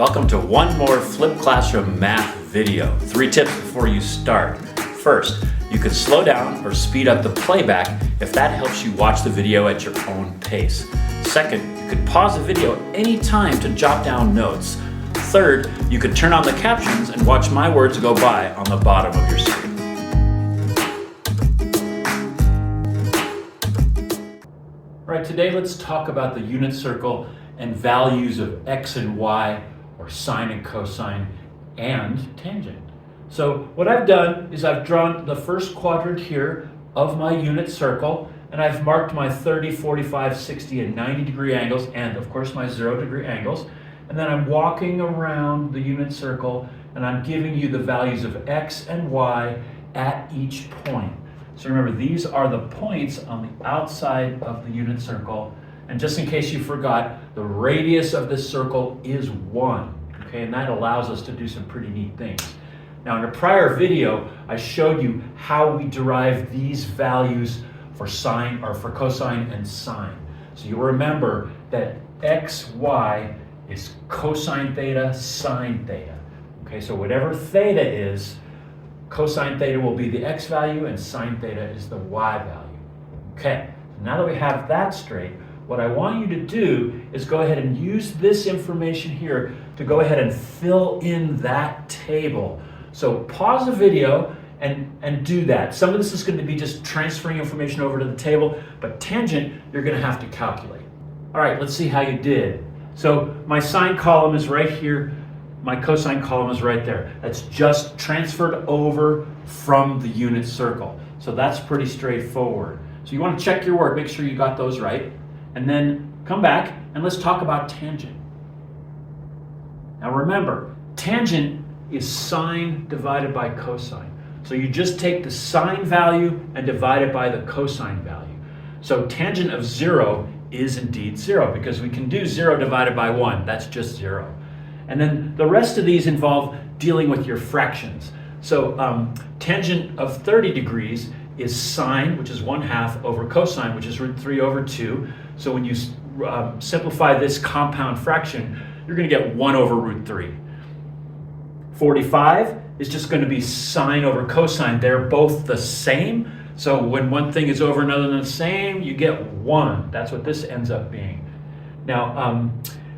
Welcome to one more Flip Classroom math video. 3 tips before you start. First, you can slow down or speed up the playback if that helps you watch the video at your own pace. Second, you can pause the video anytime to jot down notes. Third, you can turn on the captions and watch my words go by on the bottom of your screen. All right, today let's talk about the unit circle and values of x and y, or sine and cosine, and tangent. So what I've done is I've drawn the first quadrant here of my unit circle, and I've marked my 30, 45, 60, and 90 degree angles, and of course my 0 degree angles. And then I'm walking around the unit circle, and I'm giving you the values of x and y at each point. So remember, these are the points on the outside of the unit circle. And just in case you forgot, the radius of this circle is 1, okay? And that allows us to do some pretty neat things. Now, in a prior video, I showed you how we derive these values for sine, or for cosine and sine. So you'll remember that x, y is cosine theta, sine theta. Okay, so whatever theta is, cosine theta will be the x value and sine theta is the y value. Okay, now that we have that straight, what I want you to do is go ahead and use this information here to go ahead and fill in that table. So pause the video and do that. Some of this is going to be just transferring information over to the table, but tangent, you're going to have to calculate. All right, let's see how you did. So my sine column is right here. My cosine column is right there. That's just transferred over from the unit circle. So that's pretty straightforward. So you want to check your work, make sure you got those right, and then come back and let's talk about tangent. Now remember, tangent is sine divided by cosine. So you just take the sine value and divide it by the cosine value. So tangent of 0 is indeed 0, because we can do 0 divided by 1. That's just 0. And then the rest of these involve dealing with your fractions. So tangent of 30 degrees is sine, which is 1/2, over cosine, which is root 3 over 2. So when you simplify this compound fraction, you're going to get 1 over root 3. 45 is just going to be sine over cosine. They're both the same. So when one thing is over another than the same, you get 1. That's what this ends up being. Now,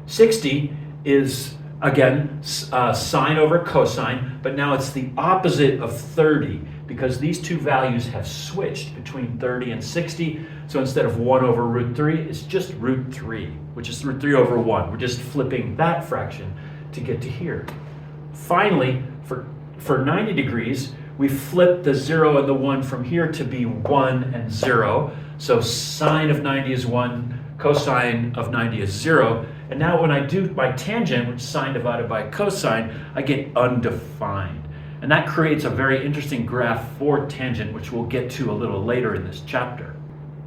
60 is, again, sine over cosine, but now it's the opposite of 30, because these two values have switched between 30 and 60. So instead of 1 over root 3, it's just root 3, which is root 3 over 1. We're just flipping that fraction to get to here. Finally, for 90 degrees, we flip the 0 and the 1 from here to be 1 and 0. So sine of 90 is 1, cosine of 90 is 0. And now when I do my tangent, which is sine divided by cosine, I get undefined. And that creates a very interesting graph for tangent, which we'll get to a little later in this chapter.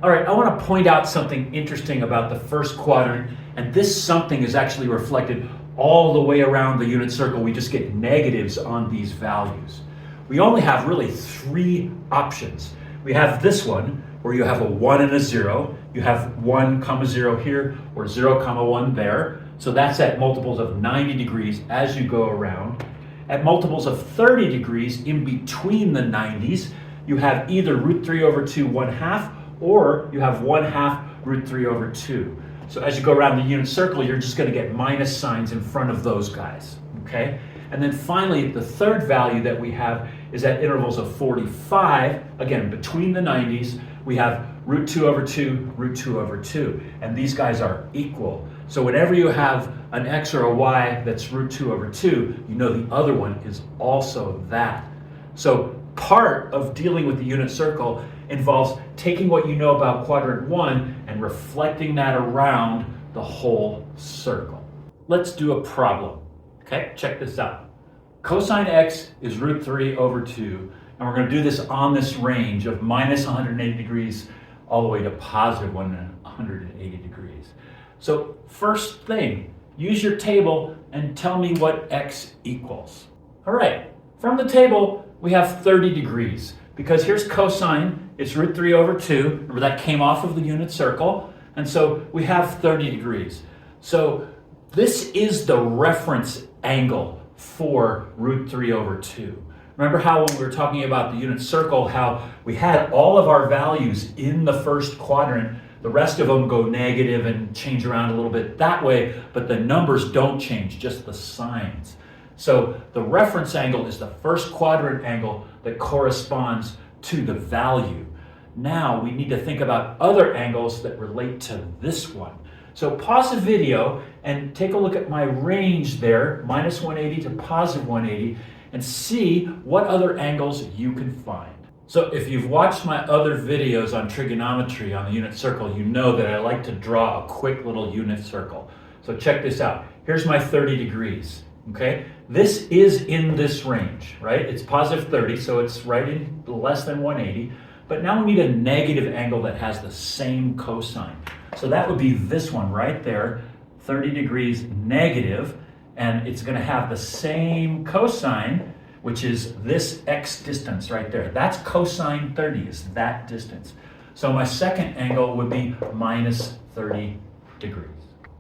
All right, I want to point out something interesting about the first quadrant, and this something is actually reflected all the way around the unit circle. We just get negatives on these values. We only have really 3 options. We have this one, where you have a 1 and a 0. You have 1, 0 here, or 0, 1 there. So that's at multiples of 90 degrees as you go around. At multiples of 30 degrees, in between the 90s, you have either root 3 over 2, 1/2, or you have 1/2 root 3 over 2. So as you go around the unit circle, you're just going to get minus signs in front of those guys, okay? And then finally, the third value that we have is at intervals of 45, again, between the 90s, we have root 2 over 2, root 2 over 2, and these guys are equal. So whenever you have an x or a y that's root 2 over 2, you know the other one is also that. So part of dealing with the unit circle involves taking what you know about quadrant 1 and reflecting that around the whole circle. Let's do a problem. Okay, check this out. Cosine x is root 3 over 2, and we're going to do this on this range of minus 180 degrees all the way to positive 180 degrees. So first thing, use your table and tell me what x equals. All right, from the table, we have 30 degrees, because here's cosine, it's root 3 over 2. Remember, that came off of the unit circle, and so we have 30 degrees. So This is the reference angle for root 3 over 2. Remember how when we were talking about the unit circle, how we had all of our values in the first quadrant, the rest of them go negative and change around a little bit that way, but the numbers don't change, just the signs. So the reference angle is the first quadrant angle that corresponds to the value. Now we need to think about other angles that relate to this one. So pause the video and take a look at my range there, minus 180 to positive 180, and see what other angles you can find. So if you've watched my other videos on trigonometry on the unit circle, you know that I like to draw a quick little unit circle. So check this out. Here's my 30 degrees, okay? This is in this range, right? It's positive 30, so it's right in less than 180. But now we need a negative angle that has the same cosine. So that would be this one right there, 30 degrees negative, and it's going to have the same cosine, which is this x distance right there. That's cosine 30, is that distance. So my second angle would be minus 30 degrees.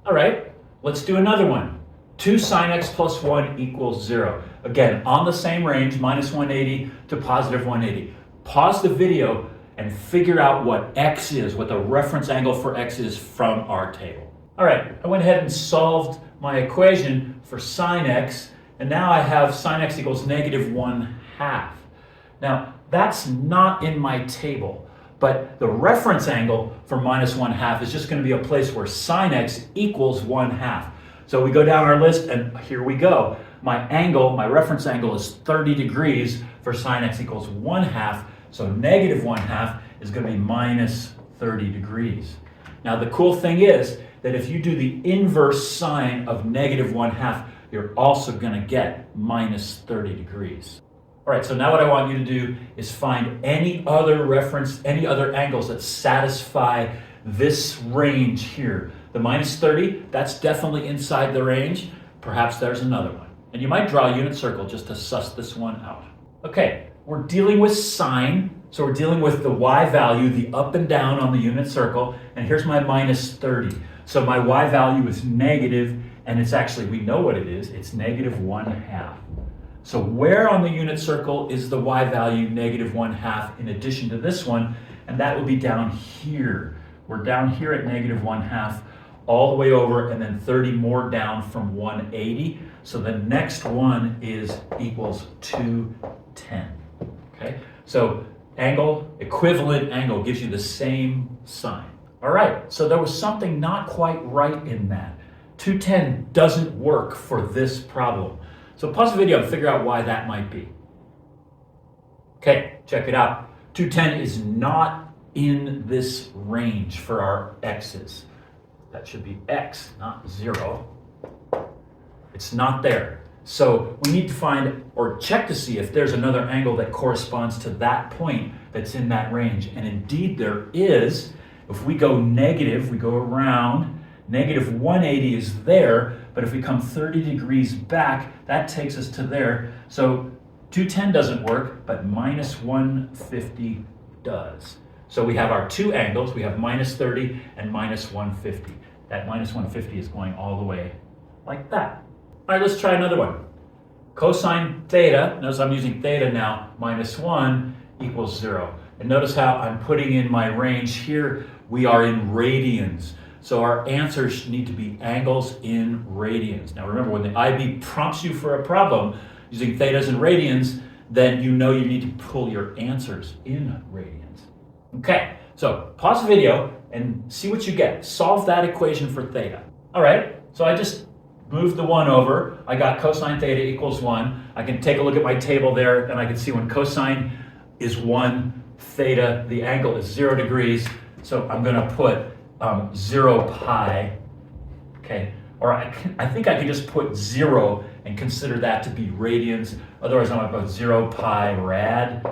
All right, let's do another one. 2 sine x plus 1 equals 0. Again, on the same range, minus 180 to positive 180. Pause the video and figure out what x is, what the reference angle for x is from our table. All right, I went ahead and solved my equation for sine x, and now I have sine x equals negative 1/2. Now, that's not in my table, but the reference angle for minus 1/2 is just going to be a place where sine x equals 1/2. So we go down our list, and here we go. My angle, my reference angle is 30 degrees for sine x equals 1/2. So negative 1/2 is going to be minus 30 degrees. Now the cool thing is that if you do the inverse sine of negative 1/2, you're also going to get minus 30 degrees. All right, so now what I want you to do is find any other reference, any other angles that satisfy this range here. The minus 30, that's definitely inside the range. Perhaps there's another one. And you might draw a unit circle just to suss this one out. Okay, we're dealing with sine, so we're dealing with the y value, the up and down on the unit circle, and here's my minus 30. So my y value is negative, and it's actually, we know what it is, it's negative 1/2. So where on the unit circle is the y value negative 1/2 in addition to this one? And that would be down here. We're down here at negative 1/2, all the way over, and then 30 more down from 180. So the next one is equals 210. Okay, so angle, equivalent angle gives you the same sign. All right, so there was something not quite right in that. 210 doesn't work for this problem. So pause the video and figure out why that might be. Okay, check it out. 210 is not in this range for our x's. That should be x, not 0. It's not there. So we need to find or check to see if there's another angle that corresponds to that point that's in that range. And indeed there is. If we go negative, we go around, negative 180 is there, but if we come 30 degrees back, that takes us to there. So 210 doesn't work, but minus 150 does. So we have our two angles. We have minus 30 and minus 150. That minus 150 is going all the way like that. All right, let's try another one. Cosine theta, notice I'm using theta now, minus 1 equals 0. And notice how I'm putting in my range here. We are in radians. So our answers need to be angles in radians. Now remember, when the IB prompts you for a problem using thetas and radians, then you know you need to pull your answers in radians. Okay, so pause the video and see what you get. Solve that equation for theta. All right, so I just moved the 1 over. I got cosine theta equals 1. I can take a look at my table there, and I can see when cosine is 1, theta, the angle is 0 degrees. So I'm going to put 0 pi, okay? Or I think I can just put 0 and consider that to be radians. Otherwise, I'm going to put 0 pi rad.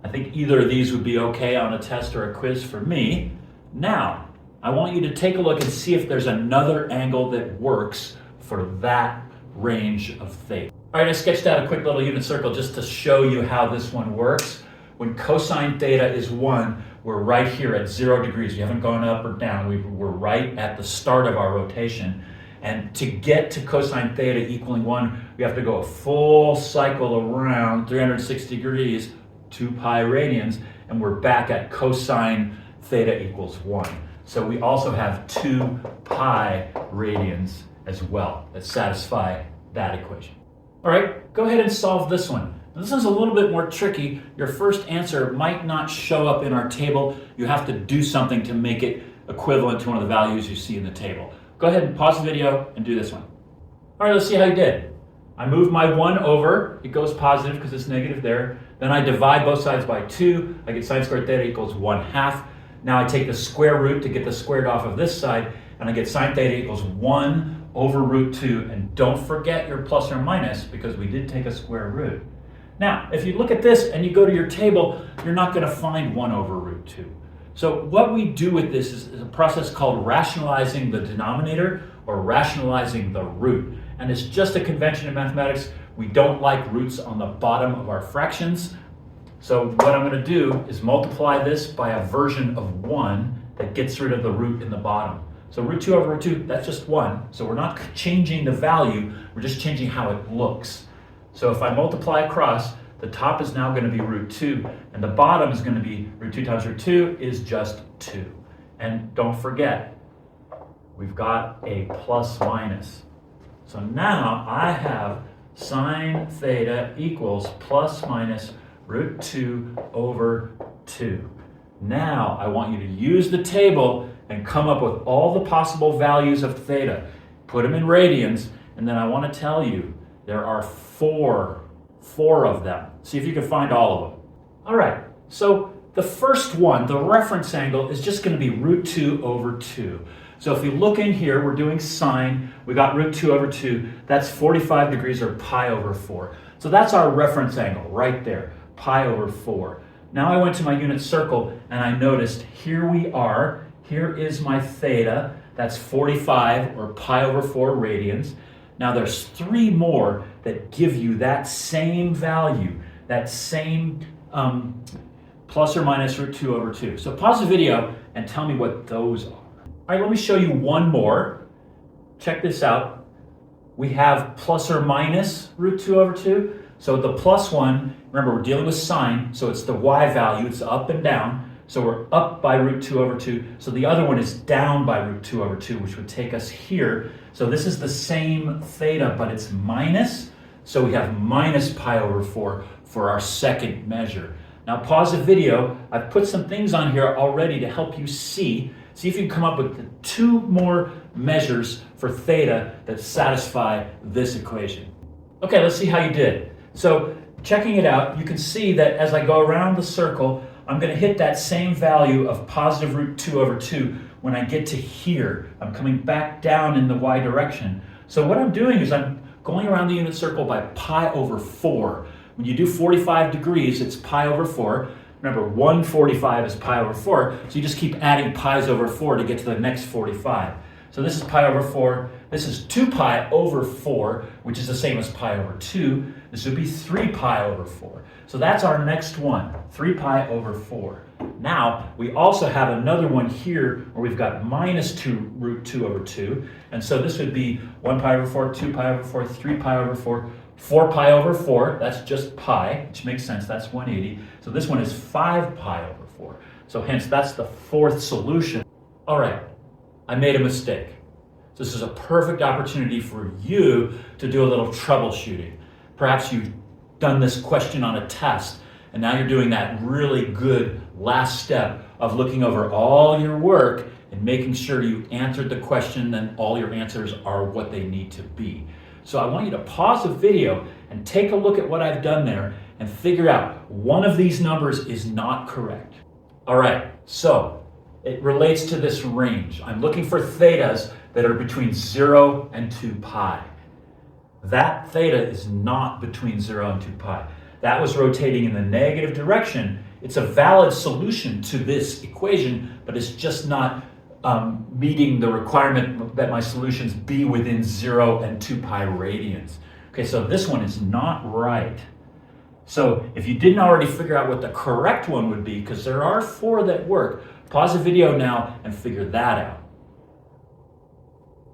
I think either of these would be okay on a test or a quiz for me. Now, I want you to take a look and see if there's another angle that works for that range of theta. All right, I sketched out a quick little unit circle just to show you how this one works. When cosine theta is 1, we're right here at 0 degrees. We haven't gone up or down. We're right at the start of our rotation. And to get to cosine theta equaling 1, we have to go a full cycle around 360 degrees, 2 pi radians, and we're back at cosine theta equals 1. So we also have 2 pi radians as well that satisfy that equation. All right, go ahead and solve this one. Now, this one's a little bit more tricky. Your first answer might not show up in our table. You have to do something to make it equivalent to one of the values you see in the table. Go ahead and pause the video and do this one. All right, let's see how you did. I move my 1 over. It goes positive because it's negative there. Then I divide both sides by 2. I get sine squared theta equals 1/2. Now I take the square root to get the squared off of this side, and I get sine theta equals 1 over root 2. And don't forget your plus or minus because we did take a square root. Now, if you look at this and you go to your table, you're not going to find 1 over root 2. So what we do with this is a process called rationalizing the denominator or rationalizing the root. And it's just a convention in mathematics. We don't like roots on the bottom of our fractions. So what I'm going to do is multiply this by a version of 1 that gets rid of the root in the bottom. So root 2 over root 2, that's just 1. So we're not changing the value, we're just changing how it looks. So if I multiply across, the top is now going to be root 2, and the bottom is going to be root 2 times root 2 is just 2. And don't forget, we've got a plus minus. So now I have sine theta equals plus minus root 2 over 2. Now I want you to use the table and come up with all the possible values of theta. Put them in radians, and then I want to tell you there are four of them. See if you can find all of them. All right, so the first one, the reference angle, is just going to be root 2 over 2. So if you look in here, we're doing sine. We got root 2 over 2. That's 45 degrees or pi over 4. So that's our reference angle right there, pi over 4. Now I went to my unit circle and I noticed here we are. Here is my theta. That's 45 or pi over 4 radians. Now there's 3 more that give you that same value, that same plus or minus root 2 over 2. So pause the video and tell me what those are. All right, let me show you one more. Check this out. We have plus or minus root 2 over 2. So the plus one, remember we're dealing with sine, so it's the y value, it's up and down. So we're up by root 2 over 2. So the other one is down by root 2 over 2, which would take us here. So this is the same theta, but it's minus. So we have minus pi over 4 for our second measure. Now pause the video. I've put some things on here already to help you see. See if you can come up with the 2 more measures for theta that satisfy this equation. Okay, let's see how you did. So checking it out, you can see that as I go around the circle, I'm going to hit that same value of positive root 2 over 2 when I get to here. I'm coming back down in the y direction. So what I'm doing is I'm going around the unit circle by pi over 4. When you do 45 degrees, it's pi over 4. Remember, 145 is pi over 4, so you just keep adding pi's over 4 to get to the next 45. So this is pi over 4. This is 2 pi over 4, which is the same as pi over 2. This would be 3 pi over 4. So that's our next one, 3 pi over 4. Now, we also have another one here where we've got minus 2 root 2 over 2. And so this would be 1 pi over 4, 2 pi over 4, 3 pi over 4, 4 pi over 4. That's just pi, which makes sense. That's 180. So this one is 5 pi over 4. So hence, that's the 4th solution. All right, I made a mistake. This is a perfect opportunity for you to do a little troubleshooting. Perhaps you've done this question on a test, and now you're doing that really good last step of looking over all your work and making sure you answered the question and all your answers are what they need to be. So I want you to pause the video and take a look at what I've done there and figure out one of these numbers is not correct. All right, so it relates to this range. I'm looking for thetas that are between 0 and 2 pi. That theta is not between 0 and 2 pi. That was rotating in the negative direction. It's a valid solution to this equation, but it's just not meeting the requirement that my solutions be within 0 and 2 pi radians. Okay, so this one is not right. So if you didn't already figure out what the correct one would be, because there are 4 that work, pause the video now and figure that out.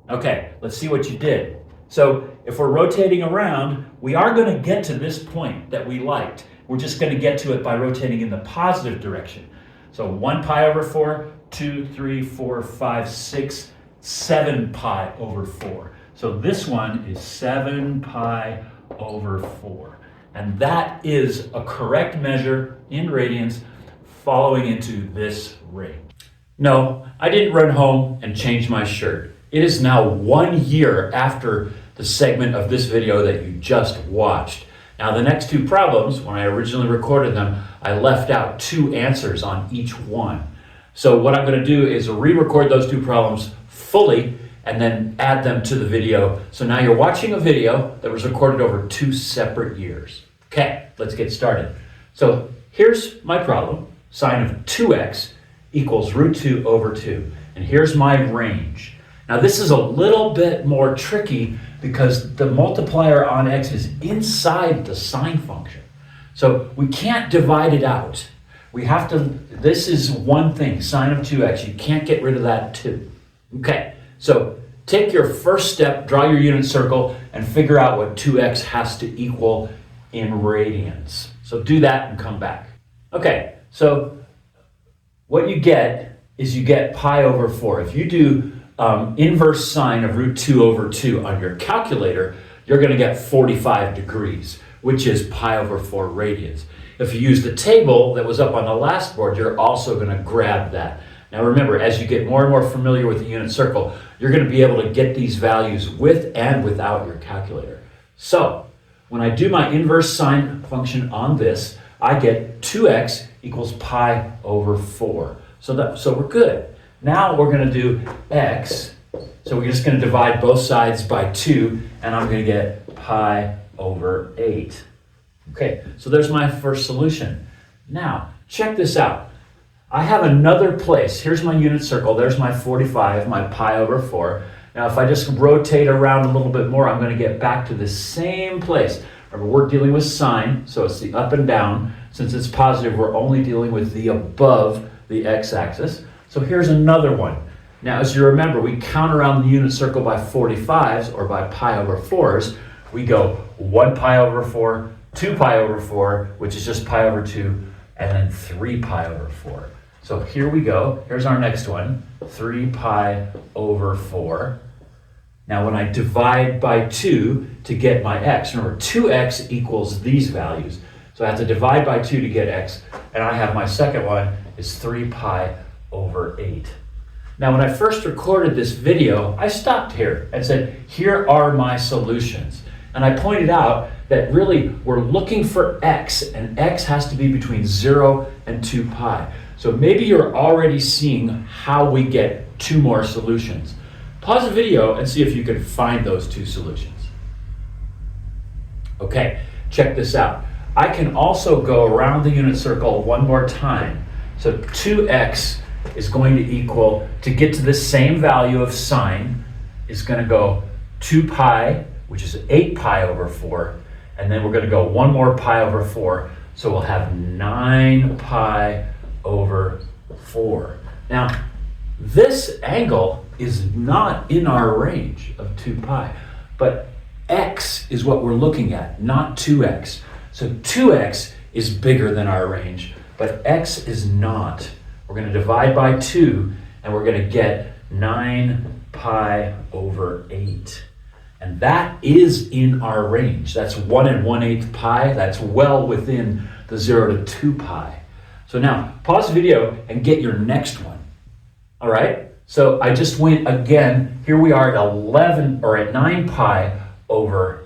Okay, let's see what you did. So if we're rotating around, we are going to get to this point that we liked. We're just going to get to it by rotating in the positive direction. So 1 pi over 4, 2, 3, 4, 5, 6, 7 pi over 4. So this one is 7 pi over 4. And that is a correct measure in radians following into this range. No, I didn't run home and change my shirt. It is now 1 year after the segment of this video that you just watched. Now the next two problems, when I originally recorded them, I left out 2 answers on each one. So what I'm going to do is re-record those 2 problems fully and then add them to the video. So now you're watching a video that was recorded over 2 separate years. Okay, let's get started. So here's my problem. Sine of 2x equals root 2 over 2. And here's my range. Now this is a little bit more tricky because the multiplier on x is inside the sine function. So we can't divide it out. We have to, this is one thing, sine of 2x. You can't get rid of that too. Okay, so take your first step, draw your unit circle, and figure out what 2x has to equal in radians. So do that and come back. Okay, so what you get is you get pi over 4. If you do inverse sine of root 2 over 2 on your calculator, you're going to get 45 degrees, which is pi over 4 radians. If you use the table that was up on the last board, you're also going to grab that. Now remember, as you get more and more familiar with the unit circle, you're going to be able to get these values with and without your calculator. So when I do my inverse sine function on this, I get 2x equals pi over 4. So we're good. Now we're going to do x. So we're just going to divide both sides by 2, and I'm going to get pi over 8. Okay, so there's my first solution. Now, check this out. I have another place. Here's my unit circle. There's my 45, my pi over 4. Now, if I just rotate around a little bit more, I'm going to get back to the same place. Remember, we're dealing with sine, so it's the up and down. Since it's positive, we're only dealing with the above the x-axis. So here's another one. Now, as you remember, we count around the unit circle by 45s or by pi over 4s. We go 1 pi over 4, 2 pi over 4, which is just pi over 2, and then 3 pi over 4. So here we go. Here's our next one, 3 pi over 4. Now, when I divide by 2 to get my x, remember 2x equals these values. So I have to divide by 2 to get x, and I have my second one is 3 pi over 8. Now, when I first recorded this video, I stopped here and said, here are my solutions. And I pointed out that really we're looking for x, and x has to be between 0 and 2 pi. So maybe you're already seeing how we get 2 more solutions. Pause the video and see if you can find those 2 solutions. Okay, check this out. I can also go around the unit circle one more time. So 2x is going to equal, to get to the same value of sine, is going to go 2 pi, which is 8 pi over 4, and then we're going to go 1 more pi over 4, so we'll have 9 pi over 4. Now, this angle is not in our range of 2 pi, but x is what we're looking at, not 2x. So 2x is bigger than our range, but x is not. We're going to divide by 2, and we're going to get 9 pi over 8. And that is in our range. That's 1 1/8 pi. That's well within the 0 to 2 pi. So now, pause the video and get your next one. All right? So I just went again. Here we are at 9 pi over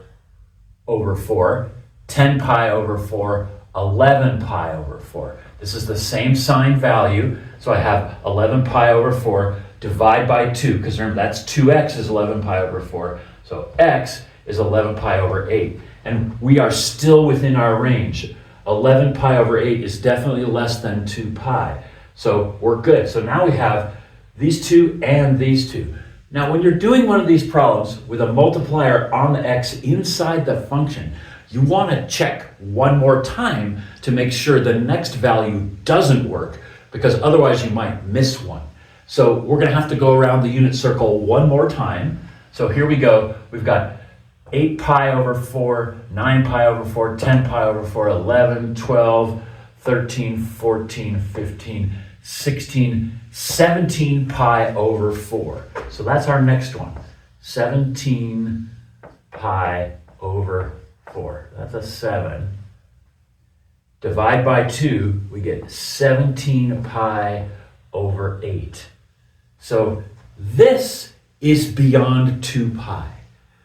4, 10 pi over 4, 11 pi over 4. This is the same sine value. So I have 11 pi over 4, divide by 2, because remember that's 2x is 11 pi over 4. So x is 11 pi over 8. And we are still within our range. 11 pi over 8 is definitely less than 2 pi. So we're good. So now we have these 2 and these 2. Now when you're doing one of these problems with a multiplier on the x inside the function, you want to check one more time to make sure the next value doesn't work, because otherwise you might miss one. So we're going to have to go around the unit circle one more time. So here we go. We've got 8 pi over 4, 9 pi over 4, 10 pi over 4, 11, 12, 13, 14, 15, 16, 17 pi over 4. So that's our next one. 17 pi over 4. That's a 7. Divide by 2, we get 17 pi over 8. So this is beyond 2 pi,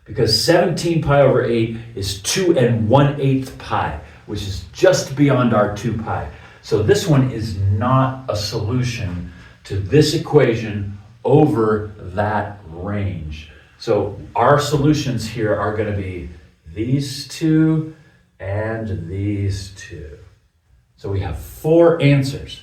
because 17 pi over 8 is 2 1/8 pi, which is just beyond our 2 pi. So this one is not a solution to this equation over that range. So our solutions here are going to be these two and these two. So we have 4 answers.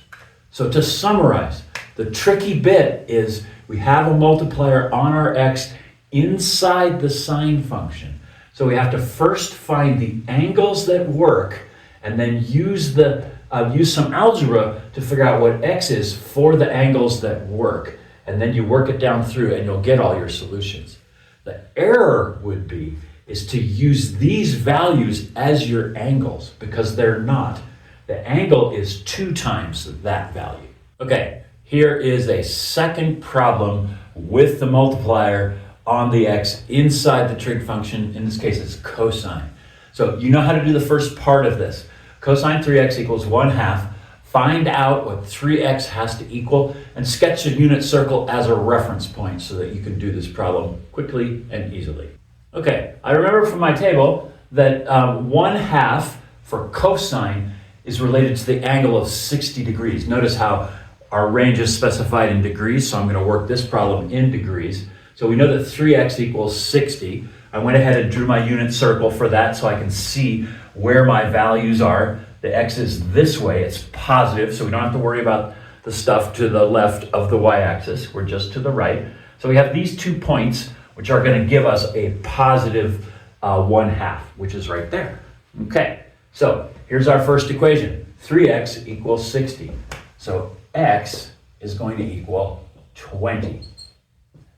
So to summarize, the tricky bit is we have a multiplier on our x inside the sine function. So we have to first find the angles that work and then use some algebra to figure out what x is for the angles that work. And then you work it down through and you'll get all your solutions. The error would be is to use these values as your angles, because they're not. The angle is 2 times that value. Okay, here is a second problem with the multiplier on the x inside the trig function. In this case, it's cosine. So you know how to do the first part of this. Cosine 3x equals 1/2. Find out what 3x has to equal and sketch a unit circle as a reference point so that you can do this problem quickly and easily. Okay, I remember from my table that 1/2 for cosine is related to the angle of 60 degrees. Notice how our range is specified in degrees, so I'm going to work this problem in degrees. So we know that 3x equals 60. I went ahead and drew my unit circle for that so I can see where my values are. The x is this way, it's positive, so we don't have to worry about the stuff to the left of the y-axis. We're just to the right. So we have these 2 points, which are going to give us a positive 1/2, which is right there. Okay, so here's our first equation. 3x equals 60. So x is going to equal 20.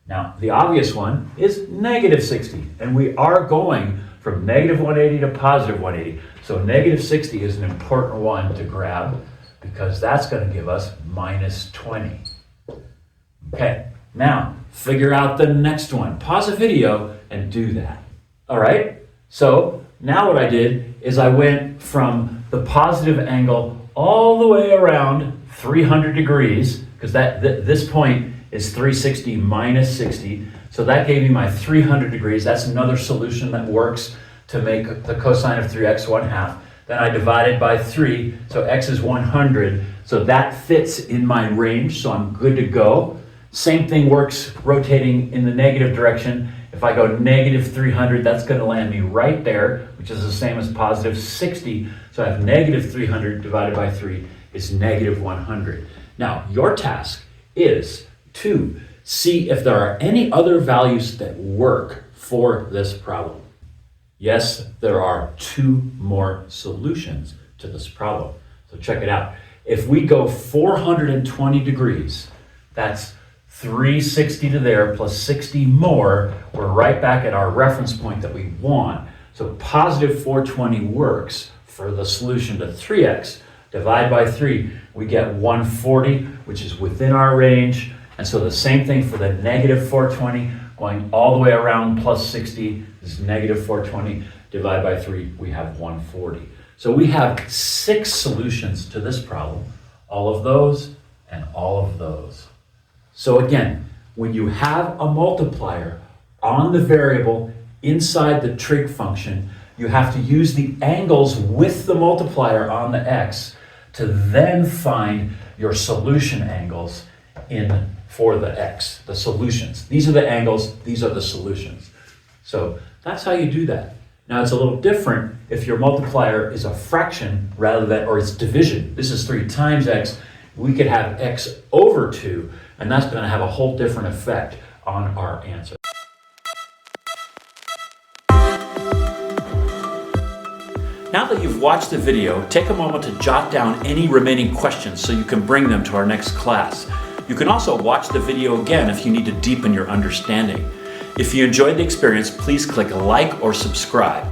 Now, the obvious one is negative 60, and we are going from negative 180 to positive 180. So negative 60 is an important one to grab, because that's going to give us minus 20. Okay, now figure out the next one. Pause the video and do that. All right, so now what I did is I went from the positive angle all the way around 300 degrees, because this point is 360 minus 60. So that gave me my 300 degrees. That's another solution that works to make the cosine of 3x 1/2. Then I divided by 3, so x is 100. So that fits in my range, so I'm good to go. Same thing works rotating in the negative direction. If I go negative 300, that's going to land me right there, which is the same as positive 60. So I have negative 300 divided by 3 is negative 100. Now, your task is to see if there are any other values that work for this problem. Yes, there are 2 more solutions to this problem. So check it out. If we go 420 degrees, that's 360 to there plus 60 more, we're right back at our reference point that we want. So positive 420 works for the solution to 3x. Divide by 3, we get 140, which is within our range. And so the same thing for the negative 420, going all the way around plus 60 is negative 420. Divide by 3, we have 140. So we have 6 solutions to this problem, all of those and all of those. So again, when you have a multiplier on the variable inside the trig function, you have to use the angles with the multiplier on the x to then find your solution angles for the x, the solutions. These are the angles, these are the solutions. So that's how you do that. Now it's a little different if your multiplier is a fraction rather than, or it's division. This is 3 times x. We could have x over 2, and that's going to have a whole different effect on our answer. Now that you've watched the video, take a moment to jot down any remaining questions so you can bring them to our next class. You can also watch the video again if you need to deepen your understanding. If you enjoyed the experience, please click like or subscribe.